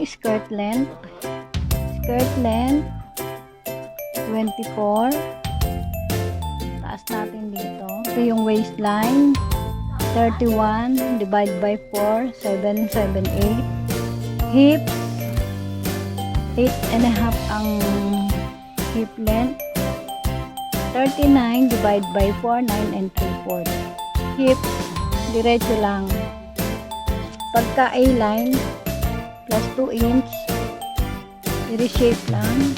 skirt length. Skirt length 24. Taas natin dito. Ito yung waistline 31 divide by 4 778. Hips 8 and a half ang hip length. 39 divide by 4 9 and 3/4. Hips diretso lang. Pagka A-line plus 2 inch i-reshape lang.